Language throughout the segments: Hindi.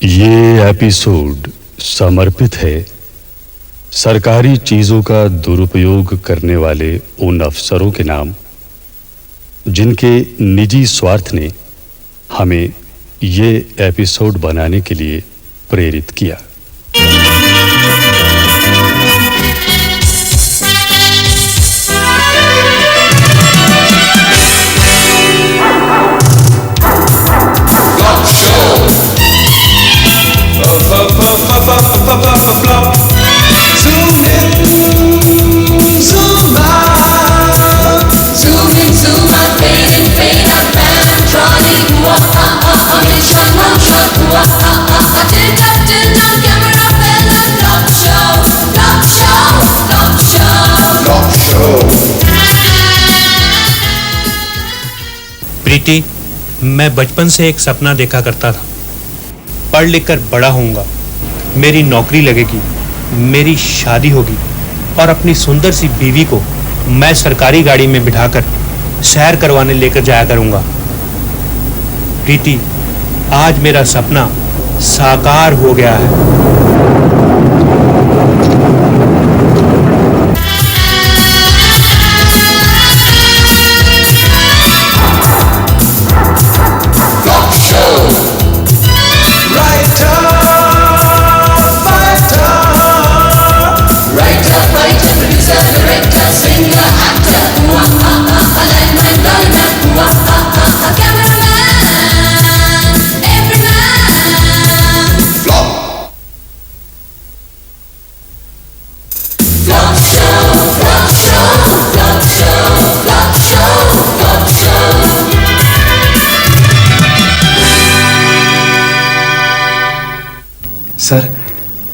ये एपिसोड समर्पित है सरकारी चीजों का दुरुपयोग करने वाले उन अफसरों के नाम जिनके निजी स्वार्थ ने हमें ये एपिसोड बनाने के लिए प्रेरित किया। Zoom in, zoom out. Zoom in, zoom out, fade in, fade out. Van trolley, mission, motion. Agenda, camera, fella, talk show. प्रीति, मैं बचपन से एक सपना देखा करता था। पढ़ लिख कर बड़ा होऊंगा, मेरी नौकरी लगेगी, मेरी शादी होगी और अपनी सुंदर सी बीवी को मैं सरकारी गाड़ी में बिठाकर सैर करवाने लेकर जाया करूंगा। प्रीति, आज मेरा सपना साकार हो गया है।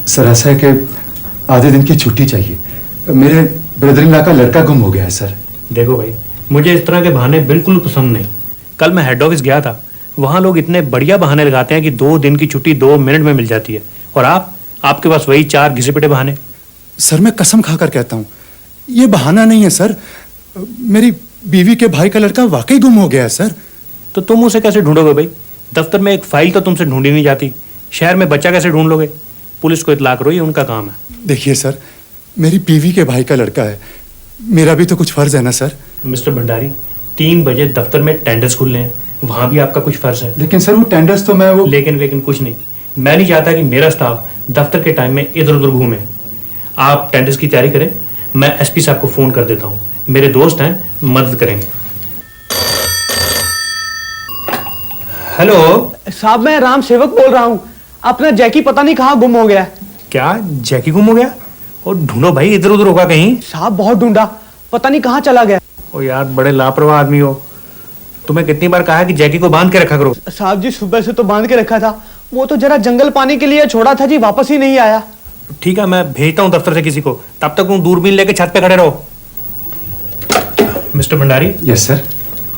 सर ऐसा है कि आधे दिन की छुट्टी चाहिए। मेरे ब्रदर इन लॉ का लड़का गुम हो गया है सर। देखो भाई, मुझे इस तरह के बहाने बिल्कुल पसंद नहीं। कल मैं हेड ऑफिस गया था, वहाँ लोग इतने बढ़िया बहाने लगाते हैं कि 2 दिन की छुट्टी 2 मिनट में मिल जाती है, और आपके पास वही 4 घिसे पिटे बहाने। सर मैं कसम खाकर कहता हूँ, ये बहाना नहीं है सर। मेरी बीवी के भाई का लड़का वाकई गुम हो गया है सर। तो तुम उसे कैसे ढूंढोगे भाई? दफ्तर में एक फाइल तो तुमसे ढूंढी नहीं जाती, शहर में बच्चा कैसे ढूंढ लोगे? पुलिस को इतला करो, ये उनका काम है। देखिए सर, मेरी बीवी के भाई का लड़का है, मेरा भी तो कुछ फर्ज है ना सर। मिस्टर भंडारी, 3 बजे दफ्तर में टेंडर्स खुलने हैं, वहां भी आपका कुछ फर्ज है। लेकिन सर वो टेंडर्स तो मैं लेकिन कुछ नहीं। मैं नहीं चाहता कि मेरा स्टाफ दफ्तर के टाइम में इधर उधर घूमे। आप टेंडर्स की तैयारी करें, मैं एसपी साहब को फोन कर देता हूँ, मेरे दोस्त हैं, मदद करेंगे। हेलो साहब, मैं राम सेवक बोल रहा हूँ। अपना जैकी पता नहीं कहाँ गुम हो गया। क्या जैकी गुम हो गया? और ढूंढो भाई, इधर उधर होगा कहीं। साहब बहुत ढूंढा, पता नहीं कहाँ चला गया। ओ यार, बड़े लापरवाह आदमी हो। तुम्हें कितनी बार कहा है कि जैकी को बांध के रखा करो। साहब जी, सुबह से तो बांध के रखा था, वो तो जरा जंगल पानी के लिए छोड़ा था जी, वापस ही नहीं आया। ठीक है, मैं भेजता हूँ दफ्तर से किसी को, तब तक तुम दूरबीन लेके छत पे खड़े रहो। मिस्टर भंडारी। Yes sir.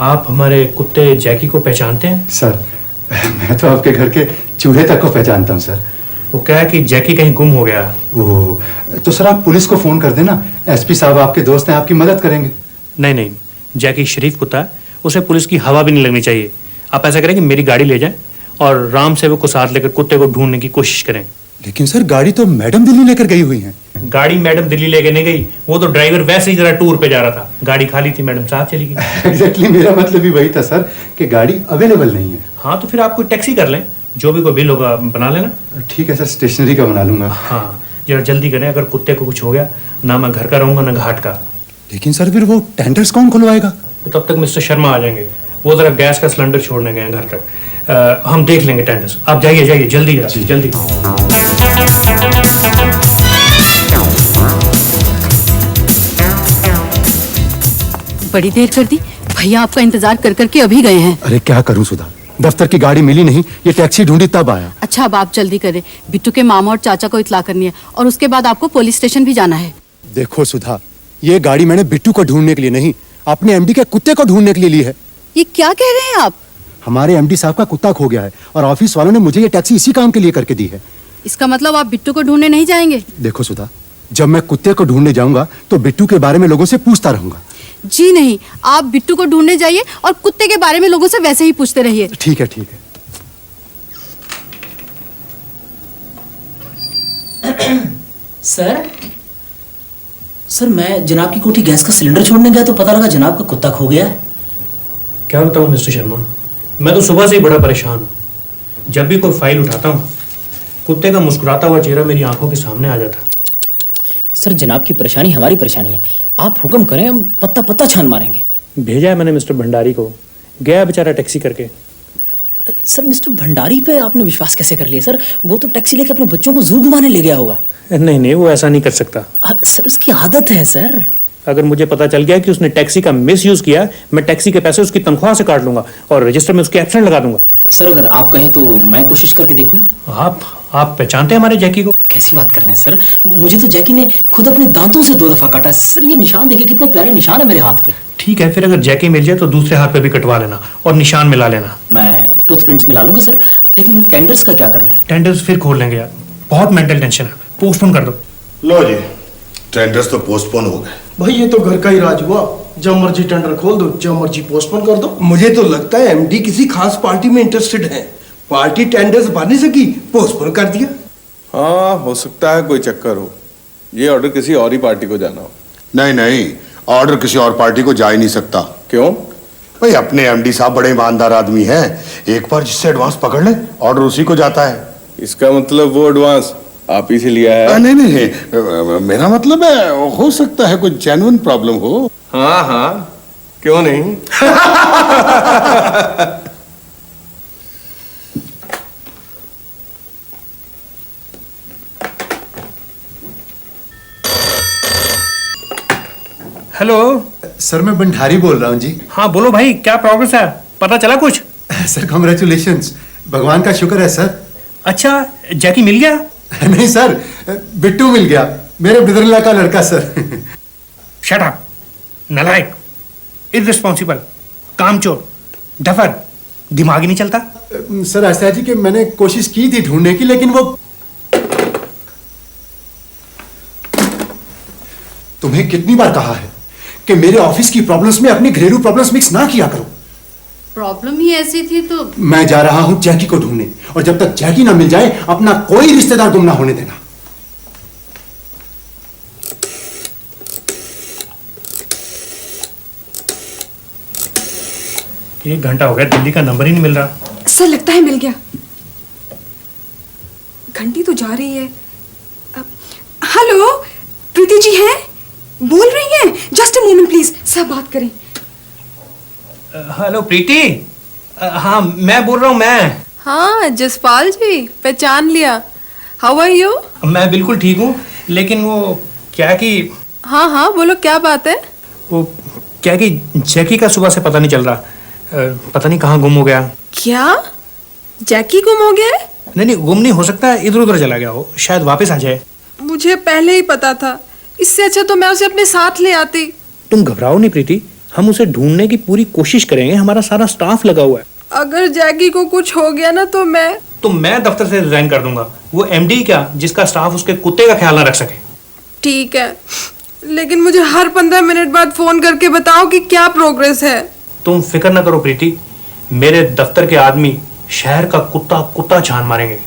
आप हमारे कुत्ते जैकी को पहचानते हैं? सर मैं तो आपके घर के चूहे तक को पहचानता हूँ सर। वो क्या है कि जैकी कहीं गुम हो गया। ओह, तो सर आप पुलिस को फोन कर देना, एसपी साहब आपके दोस्त हैं, आपकी मदद करेंगे। नहीं, जैकी शरीफ कुत्ता है, उसे पुलिस की हवा भी नहीं लगनी चाहिए। आप ऐसा करें कि मेरी गाड़ी ले जाएं और राम सेवक को साथ लेकर कुत्ते को ढूंढने की कोशिश करें। लेकिन सर गाड़ी तो मैडम दिल्ली लेकर गई हुई है। गाड़ी मैडम दिल्ली लेके नहीं गई, वो तो ड्राइवर वैसे ही जरा टूर पे जा रहा था, गाड़ी खाली थी, मैडम साथ चली गई। एग्जैक्टली मेरा मतलब भी वही था सर कि गाड़ी अवेलेबल नहीं है। हाँ, तो फिर आप कोई टैक्सी कर लें, जो भी कोई बिल होगा बना लेना। ठीक है सर, स्टेशनरी का बना लूंगा। हाँ, जरा जल्दी करें, अगर कुत्ते को कुछ हो गया, ना मैं घर का रहूंगा ना घाट का। लेकिन सर फिर वो टेंडर्स कौन खुलवाएगा? तो तब तक मिस्टर शर्मा आ जाएंगे, वो जरा गैस का सिलेंडर छोड़ने गए हैं घर तक। हम देख लेंगे टेंडर्स। आप जाइए जल्दी जल्दी। बड़ी देर कर दी, भैया आपका इंतजार कर करके अभी गए हैं। अरे क्या करूं सुधा, दफ्तर की गाड़ी मिली नहीं, ये टैक्सी ढूंढी तब आया। अच्छा, अब आप जल्दी करें, बिट्टू के मामा और चाचा को इतला करनी है, और उसके बाद आपको पुलिस स्टेशन भी जाना है। देखो सुधा, ये गाड़ी मैंने बिट्टू को ढूंढने के लिए नहीं, अपने एमडी के कुत्ते को ढूंढने के लिए ली है। ये क्या कह रहे हैं आप? हमारे एमडी साहब का कुत्ता खो गया है और ऑफिस वालों ने मुझे ये टैक्सी इसी काम के लिए करके दी है। इसका मतलब आप बिट्टू को ढूंढने नहीं जाएंगे? देखो सुधा, जब मैं कुत्ते को ढूंढने जाऊंगा तो बिट्टू के बारे में लोगों से पूछता रहूंगा। जी नहीं, आप बिट्टू को ढूंढने जाइए और कुत्ते के बारे में लोगों से वैसे ही पूछते रहिए। ठीक है ठीक है। सर सर मैं जनाब की कोठी गैस का सिलेंडर छोड़ने गया तो पता लगा जनाब का कुत्ता खो गया है। क्या बताऊं मिस्टर शर्मा, मैं तो सुबह से ही बड़ा परेशान हूं। जब भी कोई फाइल उठाता हूं, कुत्ते का मुस्कुराता हुआ चेहरा मेरी आंखों के सामने आ जाता। सर जनाब की परेशानी हमारी परेशानी है, आप हुक्म करें हम पत्ता पत्ता छान मारेंगे। भेजा है मैंने मिस्टर भंडारी को, गया बेचारा टैक्सी करके। सर मिस्टर भंडारी पे आपने विश्वास कैसे कर लिया सर? वो तो टैक्सी लेकर अपने बच्चों को जू घुमाने ले गया होगा। नहीं नहीं, वो ऐसा नहीं कर सकता। सर उसकी आदत है सर। अगर मुझे पता चल गया कि उसने टैक्सी का मिसयूज किया, मैं टैक्सी के पैसे उसकी तनख्वाह से काट लूंगा और रजिस्टर में उसकी एब्सेंट लगा दूंगा। सर अगर आप कहें तो मैं कोशिश करके देखूं। आप पहचानते हैं हमारे जैकी को? कैसी बात कर रहे हैं सर, मुझे तो जैकी ने खुद अपने दांतों से 2 दफा काटा है। सर ये निशान देखिए कितने प्यारे निशान है मेरे हाथ पे। ठीक है, फिर अगर जैकी मिल जाए तो दूसरे हाथ पे भी कटवा लेना और निशान मिला लेना। मैं टूथ प्रिंट्स मिला लूंगा सर, लेकिन वो टेंडर्स का क्या करना है? टेंडर्स फिर खोल लेंगे यार, बहुत मेंटल टेंशन है, पोस्टपोन कर दो। लो जी, टेंडर्स तो पोस्टपोन हो गए। भाई ये तो घर का ही राज हुआ, जब मर्जी टेंडर खोल दो, जब मर्जी पोस्टपोन कर दो। मुझे तो लगता है एमडी किसी खास पार्टी में इंटरेस्टेड है, पार्टी टेंडर्स भर नहीं सकी, पोस्टपोन कर दिया। हाँ हो सकता है कोई चक्कर हो, ये ऑर्डर किसी और ही पार्टी को जाना हो। नहीं नहीं, ऑर्डर किसी और पार्टी को जा ही नहीं सकता। क्यों? भाई अपने एमडी साहब बड़े ईमानदार आदमी हैं, एक बार जिससे एडवांस पकड़ ले ऑर्डर उसी को जाता है। इसका मतलब वो एडवांस आप ही से लिया है? नहीं नहीं, मेरा मतलब है हो सकता है कोई जेन्युइन प्रॉब्लम हो। हाँ हाँ, क्यों नहीं। हेलो सर मैं भंडारी बोल रहा हूँ जी। हाँ बोलो भाई, क्या प्रोग्रेस है, पता चला कुछ? सर कॉन्ग्रेचुलेशंस, भगवान का शुक्र है सर। अच्छा, जैकी मिल गया? नहीं सर, बिट्टू मिल गया, मेरे ब्रदर-इन-लॉ का लड़का सर। शट अप, नालायक, इररिस्पॉन्सिबल, कामचोर, डफर, दिमाग ही नहीं चलता। सर ऐसा है जी कि मैंने कोशिश की थी ढूंढने की, लेकिन वो तुम्हें कितनी बार कहा है कि मेरे ऑफिस की प्रॉब्लम्स में अपनी घरेलू प्रॉब्लम्स मिक्स ना किया करो। प्रॉब्लम ही ऐसी थी तो मैं जा रहा हूं जैकी को ढूंढने, और जब तक जैकी ना मिल जाए अपना कोई रिश्तेदार गुम ना होने देना। एक घंटा हो गया, दिल्ली का नंबर ही नहीं मिल रहा। सर लगता है मिल गया, घंटी तो जा रही है। हेलो, प्रीति जी हैं? बोल रही हैं? जस्ट अ मोमेंट प्लीज, सब बात करें। हेलो प्रीति, हाँ मैं बोल रहा हूँ। मैं हाँ जसपाल जी, पहचान लिया। How are you? मैं बिल्कुल ठीक हूँ, लेकिन वो क्या कि हाँ हाँ बोलो, क्या बात है? वो क्या कि जैकी का सुबह से पता नहीं चल रहा, पता नहीं कहाँ गुम हो गया। क्या जैकी गुम हो गया है? नहीं, गुम नहीं हो सकता, इधर उधर चला गया हो, शायद वापस आ जाए। मुझे पहले ही पता था, इससे अच्छा तो मैं उसे अपने साथ ले आती। तुम घबराओ नहीं प्रीति, हम उसे ढूंढने की पूरी कोशिश करेंगे, हमारा सारा स्टाफ लगा हुआ है। अगर जैकी को कुछ हो गया ना तो मैं दफ्तर से रिजाइन कर दूंगा। वो एमडी क्या, जिसका स्टाफ उसके कुत्ते का ख्याल ना रख सके। ठीक है, लेकिन मुझे हर 15 मिनट बाद फोन करके बताओ कि क्या प्रोग्रेस है। तुम फिक्र ना करो प्रीति, मेरे दफ्तर के आदमी शहर का कुत्ता कुत्ता छान मारेंगे।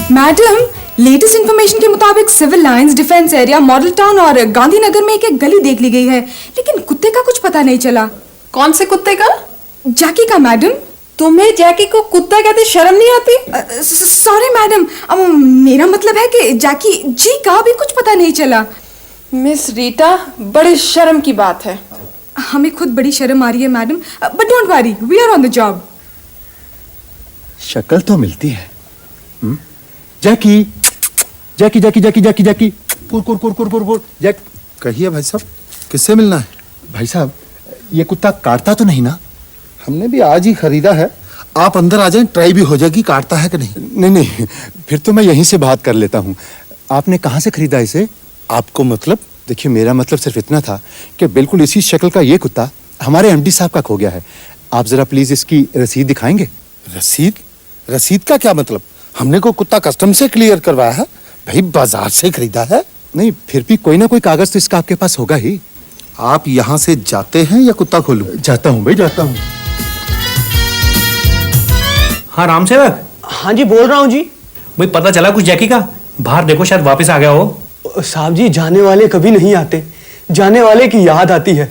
मैडम, लेटेस्ट इंफॉर्मेशन के मुताबिक Civil Lines, Defence Area, Model Town और गांधीनगर में एक गली देख ली गई है, लेकिन कुत्ते का कुछ पता नहीं चला। कौन से कुत्ते का? जैकी का मैडम। तुम्हें जैकी को कुत्ता कहते शर्म नहीं आती? सॉरी मैडम, मेरा मतलब है कि जैकी जी का भी कुछ पता नहीं चला। मिस रीटा, बड़े शर्म की बात है। हमें खुद बड़ी शर्म आ रही है madam, but don't worry, we are on the job. शक्ल तो मिलती है। जैकी जैकी जैकी जैकी जैकी जैकी कुर कुर कुर कुर कुर कुर जैक। कहिए भाई साहब, किससे मिलना है? भाई साहब, ये कुत्ता काटता तो नहीं ना? हमने भी आज ही खरीदा है, आप अंदर आ जाएं, ट्राई भी हो जाएगी काटता है कि नहीं। नहीं नहीं, फिर तो मैं यहीं से बात कर लेता हूँ। आपने कहाँ से खरीदा इसे? आपको मतलब? देखिए, मेरा मतलब सिर्फ इतना था कि बिल्कुल इसी शक्ल का ये कुत्ता हमारे एमडी साहब का खो गया है। आप जरा प्लीज इसकी रसीद दिखाएंगे? रसीद? रसीद का क्या मतलब? हमने को कुत्ता कस्टम से क्लियर करवाया है भाई, बाजार से खरीदा है। नहीं, फिर भी कोई ना कोई कागज तो इसका आपके पास होगा ही। आप यहाँ से जाते हैं या कुत्ता खोलूं? जाता हूँ भाई, जाता हूँ। हाँ राम सेवक। हाँ जी, बोल रहा हूँ जी। भाई पता चला कुछ जैकी का? बाहर देखो, शायद वापस आ गया हो। साहब जी, जाने वाले कभी नहीं आते, जाने वाले की याद आती है।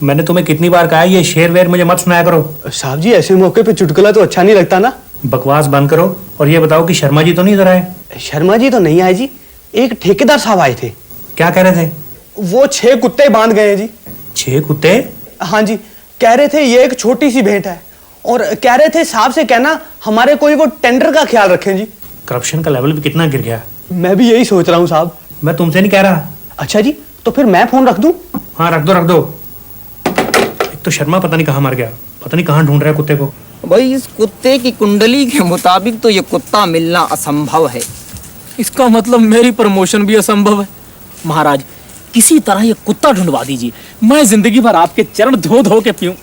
मैंने तुम्हें कितनी बार कहा है ये शेर वेर मुझे मत सुनाया करो। साहब जी, ऐसे मौके पे चुटकुला तो अच्छा नहीं लगता ना। बकवास बंद करो और ये बताओ कि शर्मा जी तो नहीं इधर आए? शर्मा जी तो नहीं आए जी, एक ठेकेदार साहब आए थे। क्या कह रहे थे? वो 6 कुत्ते बांध गए हैं जी। 6 कुत्ते? हाँ जी, कह रहे थे ये एक छोटी सी भेंट है, और कह रहे थे साहब से कहना हमारे कोई वो टेंडर का ख्याल रखें जी। करप्शन का लेवल भी कितना गिर गया। मैं भी यही सोच रहा हूँ साहब। मैं तुमसे नहीं कह रहा। अच्छा जी, तो फिर मैं फोन रख दूं? हाँ रख दो रख दो। एक तो शर्मा पता नहीं कहाँ मर गया, पता नहीं कहाँ ढूंढ रहा है कुत्ते को। भाई इस कुत्ते की कुंडली के मुताबिक तो ये कुत्ता मिलना असंभव है। इसका मतलब मेरी प्रमोशन भी असंभव है। महाराज, किसी तरह ये कुत्ता ढूंढवा दीजिए, मैं जिंदगी भर आपके चरण धो धो के पीऊं।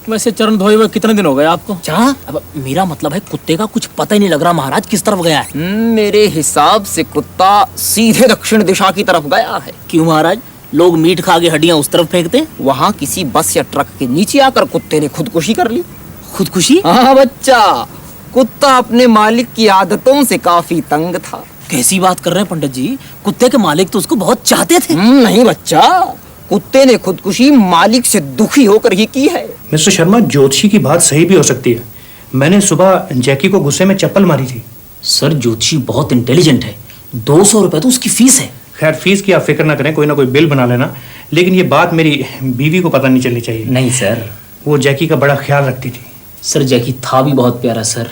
वैसे चरण धोए हुए कितने दिन हो गए आपको? क्या? अब मेरा मतलब है कुत्ते का कुछ पता ही नहीं लग रहा महाराज किस तरफ गया है। मेरे हिसाब से कुत्ता सीधे दक्षिण दिशा की तरफ गया है। क्यों महाराज? लोग मीट खा के हड्डियां उस तरफ फेंकते? वहाँ किसी बस या ट्रक के नीचे आकर कुत्ते ने खुदकुशी कर ली। खुदकुशी? हाँ बच्चा, कुत्ता अपने मालिक की आदतों से काफी तंग था। कैसी बात कर रहे हैं पंडित जी? कुत्ते के मालिक तो उसको बहुत चाहते थे। नहीं बच्चा, कुत्ते ने खुदकुशी मालिक से दुखी होकर ही की है। मिस्टर शर्मा, ज्योतिषी की बात सही भी हो सकती है। मैंने सुबह जैकी को गुस्से में चप्पल मारी थी। सर, ज्योतिषी बहुत इंटेलिजेंट है, 200 रुपए तो उसकी फीस है। खैर, फीस की आप फिक्र ना करें, कोई ना कोई बिल बना लेना। लेकिन ये बात मेरी बीवी को पता नहीं चलनी चाहिए। नहीं सर, वो जैकी का बड़ा ख्याल रखती थी। सर, जैकी था भी बहुत प्यारा सर।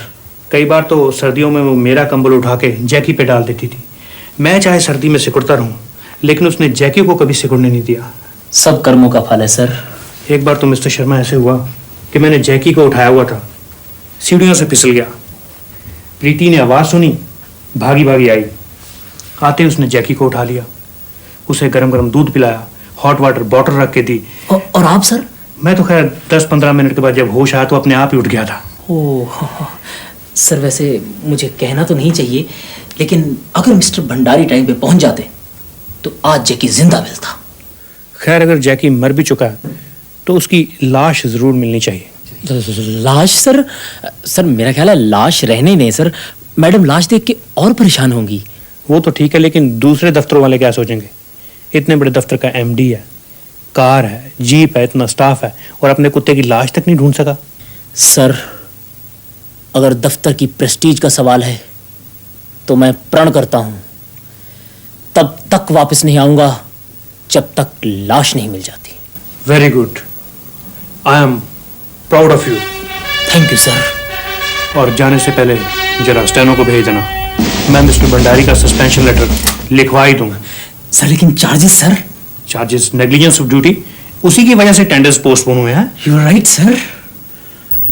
कई बार तो सर्दियों में वो मेरा कंबल उठा के जैकी पे डाल देती थी। मैं चाहे सर्दी में सिकुड़ता रहूं, लेकिन उसने जैकी को कभी सिकुड़ने नहीं दिया। सब कर्मों का फल है सर। एक बार तो मिस्टर शर्मा ऐसे हुआ कि मैंने जैकी को उठाया हुआ था, सीढ़ियों से फिसल गया। प्रीति ने आवाज़ सुनी, भागी भागी आई। आते उसने जैकी को उठा लिया, उसे गरम गरम दूध पिलाया, हॉट वाटर बॉटल रख के दी। और आप सर? मैं तो खैर 10-15 मिनट के बाद जब होश आया तो अपने आप ही उठ गया था। ओह सर, वैसे मुझे कहना तो नहीं चाहिए, लेकिन अगर मिस्टर भंडारी टाइम पे पहुंच जाते तो आज जैकी जिंदा मिलता। खैर, अगर जैकी मर भी चुका है तो उसकी लाश जरूर मिलनी चाहिए। लाश सर? सर मेरा ख्याल है लाश रहने ही नहीं सर, मैडम लाश देख के और परेशान होंगी। वो तो ठीक है, लेकिन दूसरे दफ्तरों वाले क्या सोचेंगे? इतने बड़े दफ्तर का एमडी है, कार है, जीप है, इतना स्टाफ है, और अपने कुत्ते की लाश तक नहीं ढूंढ सका। सर, अगर दफ्तर की प्रेस्टीज का सवाल है तो मैं प्रण करता हूं तब तक वापस नहीं आऊंगा जब तक लाश नहीं मिल जाती। Very good, I am proud of you. Thank you sir. और जाने से पहले जरा स्टेनो को भेज देना, मैं मिस्टर भंडारी का सस्पेंशन लेटर लिखवा ही दूंगा। सर लेकिन charges sir? Charges negligence of duty, उसी की वजह से टेंडर्स पोस्टपोन हुए हैं। You are right sir.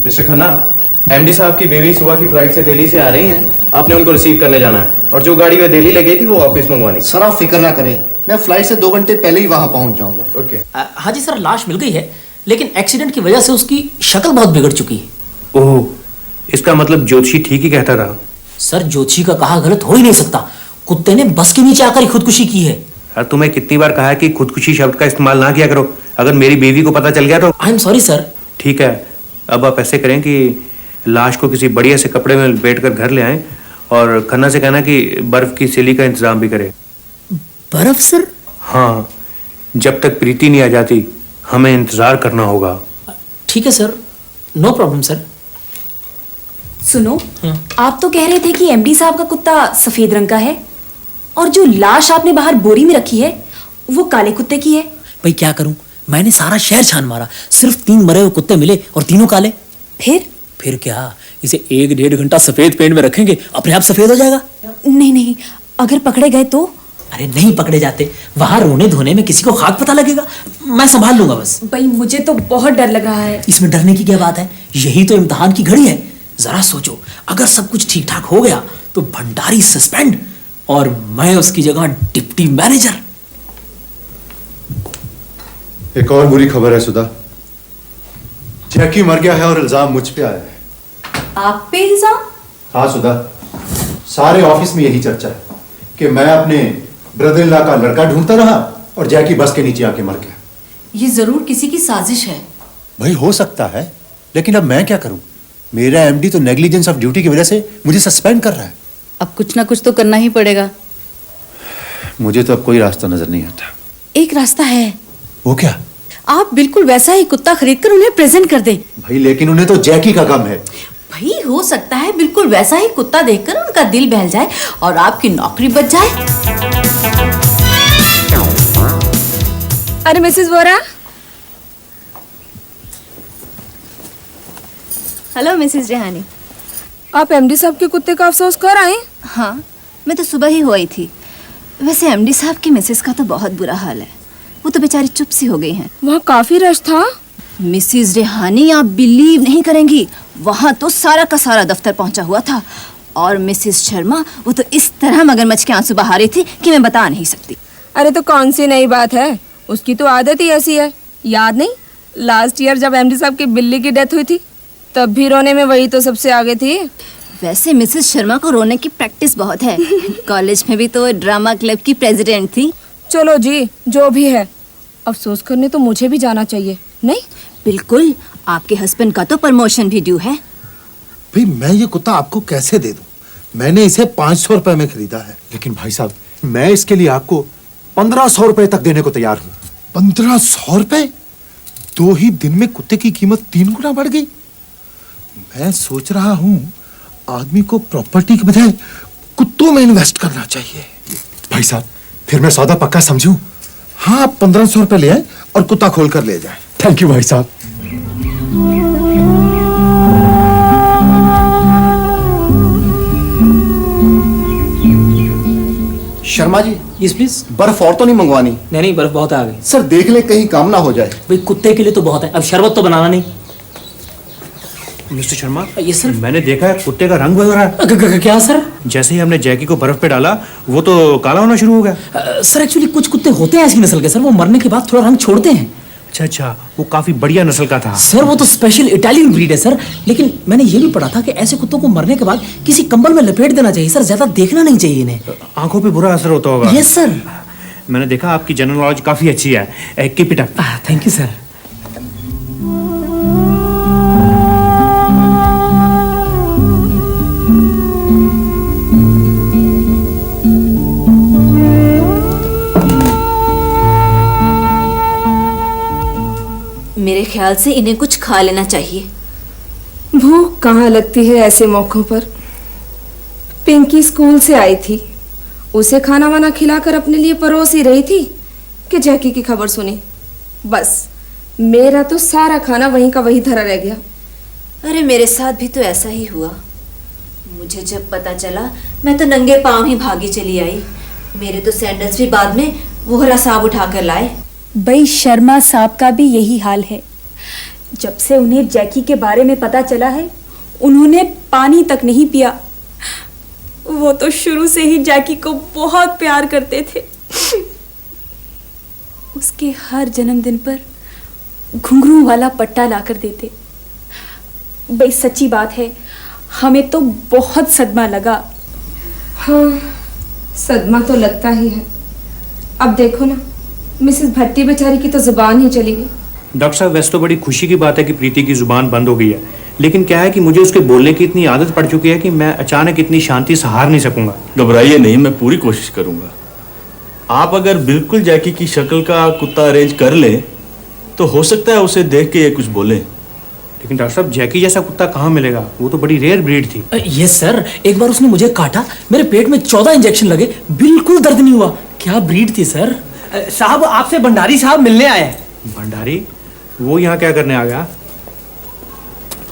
Mister Khanna, MD साहब की बीवी सुबह की फ्लाइट से दिल्ली से आ रही हैं, आपने उनको रिसीव करने जाना है, और जो गाड़ी वे दिल्ली ले गई थी वो वापस मंगवानी। सर आप फिक्र ना करें, मैं फ्लाइट से 2 घंटे पहले ही वहां पहुंच जाऊंगा। ओके। हाँ जी सर, लाश मिल गई है, लेकिन एक्सीडेंट की वजह से उसकी शक्ल बहुत बिगड़ चुकी है। ओह, इसका मतलब ज्योतिषी ठीक ही कहता रहा। सर, ज्योतिषी का कहा गलत हो ही नहीं सकता, कुत्ते ने बस के नीचे आकर ही खुदकुशी की है। यार, तुम्हें कितनी बार कहा है कि खुदकुशी शब्द का इस्तेमाल ना किया करो, अगर मेरी बीवी को पता चल गया तो। I am sorry sir. ठीक है, अब आप ऐसे करें कि लाश को किसी बढ़िया से कपड़े में लपेट कर घर ले आएं, और खन्ना से कहना कि बर्फ की सिली का इंतजाम भी करे। बर्फ सर? हाँ, जब तक प्रीति नहीं आ जाती हमें इंतजार करना होगा। ठीक है सर, नो प्रॉब्लम सर। सुनो, आप तो कह रहे थे कि एमडी साहब का कुत्ता सफेद रंग का है, और जो लाश आपने बाहर बोरी में रखी है वो काले कुत्ते की है। भाई क्या करूं, मैंने सारा शहर छान मारा, सिर्फ 3 मरे हुए कुत्ते मिले और तीनों काले। फिर क्या, इसे 1-1.5 घंटा सफेद पेंट में रखेंगे, अपने आप सफेद हो जाएगा। नहीं नहीं, अगर पकड़े गए तो? अरे नहीं पकड़े जाते, वहां रोने धोने में किसी को खाक पता लगेगा, मैं संभाल लूंगा बस। भाई मुझे तो बहुत डर लग रहा है। इसमें डरने की क्या बात है, यही तो इम्तिहान की घड़ी है। जरा सोचो, अगर सब कुछ ठीक ठाक हो गया तो भंडारी सस्पेंड और मैं उसकी जगह डिप्टी मैनेजर। एक और बुरी खबर है सुधा, जैकी मर गया है और इल्जाम मुझ पे आया है। आप पे इल्जाम? हाँ सुधा, सारे ऑफिस में यही चर्चा है कि मैं अपने ब्रदर इन लॉ का लड़का ढूंढता रहा और जैकी बस के नीचे आके मर गया। ये जरूर किसी की साजिश है। भाई हो सकता है, लेकिन अब मैं क्या करूं? मेरा एमडी तो नेग्लिजेंस ऑफ ड्यूटी की वजह से मुझे सस्पेंड कर रहा है। अब कुछ ना कुछ तो करना ही पड़ेगा। मुझे तो अब कोई रास्ता नजर नहीं आता। एक रास्ता है। वो क्या? आप बिल्कुल वैसा ही कुत्ता खरीदकर उन्हें प्रेजेंट कर दें। भाई लेकिन उन्हें तो जैकी का गम है। भाई हो सकता है बिल्कुल वैसा ही कुत्ता देखकर उनका दिल बहल जाए और आपकी नौकरी बच जाए। अरे Mrs Vora. Hello Mrs Rehani. आप एमडी साहब के कुत्ते का अफसोस कर आए? हाँ, मैं तो सुबह ही हो आई थी। वैसे एमडी साहब की मिसेस का तो बहुत बुरा हाल है, वो तो बेचारी चुप सी हो गई हैं। वहाँ काफी रश था। मिसेस रेहानी, आप बिलीव नहीं करेंगी, वहाँ तो सारा का सारा दफ्तर पहुँचा हुआ था और मिसेस शर्मा वो तो इस तरह मगरमच्छ के आंसू बहा रही थी कि मैं बता नहीं सकती। अरे तो कौन सी नई बात है, उसकी तो आदत ही ऐसी है। याद नहीं, लास्ट ईयर जब एमडी साहब की बिल्ली की डेथ हुई थी तब भी रोने में वही तो सबसे आगे थी। वैसे मिसेस शर्मा को रोने की प्रैक्टिस बहुत है। कॉलेज में भी तो ड्रामा क्लब की प्रेसिडेंट थी। चलो जी, जो भी है, अफसोस करने तो मुझे भी जाना चाहिए। नहीं? बिल्कुल, आपके हस्बैंड का तो प्रमोशन भी ड्यू है। भाई मैं ये कुत्ता आपको कैसे दे दूं? मैंने इसे 500 रुपए में खरीदा है। लेकिन भाई साहब, मैं इसके लिए आपको 1500 रुपए तक देने को तैयार हूँ। 1500 रुपए? 2 ही दिन में कुत्ते की कीमत 3 गुना बढ़ गई। मैं सोच रहा हूँ आदमी को प्रॉपर्टी के बजाय कुत्तों में इन्वेस्ट करना चाहिए। भाई साहब, फिर मैं सौदा पक्का समझूं? हाँ, आप 1500 रुपए ले आए और कुत्ता खोल कर ले जाए। थैंक यू भाई साहब। Sharma ji, yes please. बर्फ और तो नहीं मंगवानी? नहीं, बर्फ बहुत आ गई। सर देख ले कहीं काम ना हो जाए। भाई कुत्ते के लिए तो बहुत है, अब शरबत तो बनाना नहीं। मिस्टर शर्मा, ये सर मैंने देखा है कुत्ते का रंग बदल रहा है। क्या सर? जैसे ही हमने जैकी को बर्फ पे डाला वो तो काला होना शुरू हो गया। सर एक्चुअली कुछ कुत्ते होते हैं ऐसी नस्ल के सर, वो मरने के बाद थोड़ा रंग छोड़ते हैं। अच्छा अच्छा, वो काफी बढ़िया नस्ल का था। सर वो तो स्पेशल इटालियन ब्रीड है सर, लेकिन मैंने ये भी पढ़ा था कि ऐसे कुत्तों को मरने के बाद किसी कंबल में लपेट देना चाहिए सर, ज्यादा देखना नहीं चाहिए इन्हें। आंखों पे बुरा असर होता होगा। Yes sir. मैंने देखा आपकी जनरल नॉलेज काफी अच्छी है। Keep it up. Thank you sir. मेरे ख्याल से इन्हें कुछ खा लेना चाहिए। भूख कहाँ लगती है ऐसे मौकों पर। पिंकी स्कूल से आई थी, उसे खाना वाना खिलाकर अपने लिए परोस ही रही थी कि जैकी की खबर सुनी। बस मेरा तो सारा खाना वहीं का वहीं धरा रह गया। अरे मेरे साथ भी तो ऐसा ही हुआ। मुझे जब पता चला मैं तो नंगे पांव ही भागी चली आई। मेरे तो सैंडल्स भी बाद में वोहरा साहब उठा कर लाए। भाई शर्मा साहब का भी यही हाल है। जब से उन्हें जैकी के बारे में पता चला है, उन्होंने पानी तक नहीं पिया। वो तो शुरू से ही जैकी को बहुत प्यार करते थे। उसके हर जन्मदिन पर घुंघरू वाला पट्टा लाकर देते। भाई सच्ची बात है, हमें तो बहुत सदमा लगा। हाँ, सदमा तो लगता ही है। अब देखो ना, मिसेस भट्टी बेचारी की तो जुबान ही चली गई। डॉक्टर साहब, वैसे तो बड़ी खुशी की बात है कि प्रीति की जुबान बंद हो गई है, लेकिन क्या है कि मुझे उसके बोलने की इतनी आदत पड़ चुकी है कि मैं अचानक इतनी शांति से हार नहीं सकूंगा। घबराइए नहीं, मैं पूरी कोशिश करूंगा। आप अगर बिल्कुल जैकी की शक्ल का कुत्ता अरेंज कर ले तो हो सकता है उसे देख के ये कुछ बोले। लेकिन डॉक्टर साहब, जैकी जैसा कुत्ता कहाँ मिलेगा? वो तो बड़ी रेयर ब्रीड थी। यस सर, एक बार उसने मुझे काटा, मेरे पेट में 14 इंजेक्शन लगे, बिल्कुल दर्द नहीं हुआ। क्या ब्रीड थी सर? साहब, आपसे भंडारी साहब मिलने आए हैं। भंडारी? वो यहाँ क्या करने आ गया?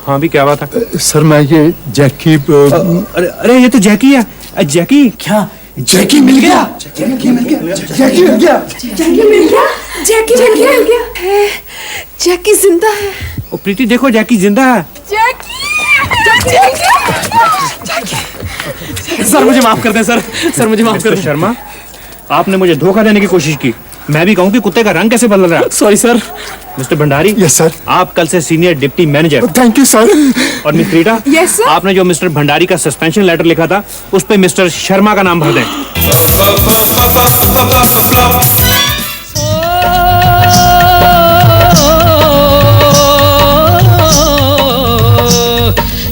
हाँ भी, क्या बात है? सर मैं ये जैकी अरे ये तो जैकी है। जैकी? क्या जैकी मिल गया? जैकी मिल गया? जैकी मिल गया? जैकी मिल गया? जैकी मिल गया? जैकी जिंदा है। ओ प्रीति देखो जैकी जिंदा है। सर मुझे माफ कर दें सर। सर मुझे माफ कर दें। शर्मा, आपने मुझे धोखा देने की कोशिश की। मैं भी कहूँ कि कुत्ते का रंग कैसे बदल रहा है। Sorry sir. Mr Bhandari. Yes sir. आप कल से senior deputy manager. Thank you sir. और मिस रीटा। Yes sir. आपने जो मिस्टर भंडारी का सस्पेंशन लेटर लिखा था उस पे मिस्टर शर्मा का नाम भर दें।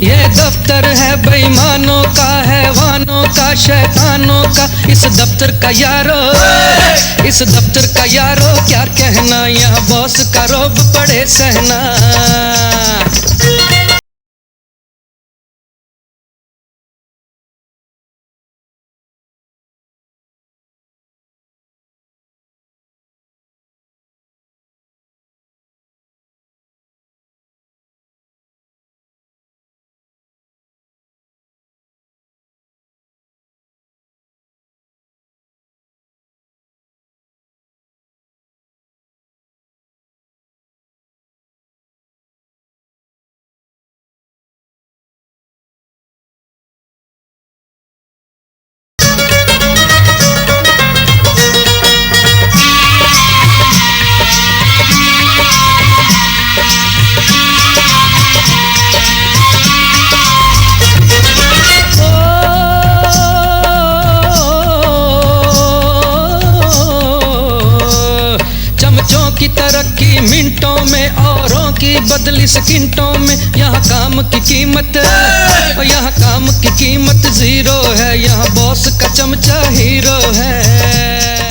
ये दफ्तर है बेईमानों का, हैवानों का, शैतानों का। इस दफ्तर का यारो, इस दफ्तर का यारो क्या कहना, यहाँ बॉस का रोब पड़े सहना। की तरक्की मिनटों में, औरों की बदली सेकंडों में। यहाँ काम की कीमत, यहाँ काम की कीमत जीरो है। यहाँ बॉस का चमचा हीरो है।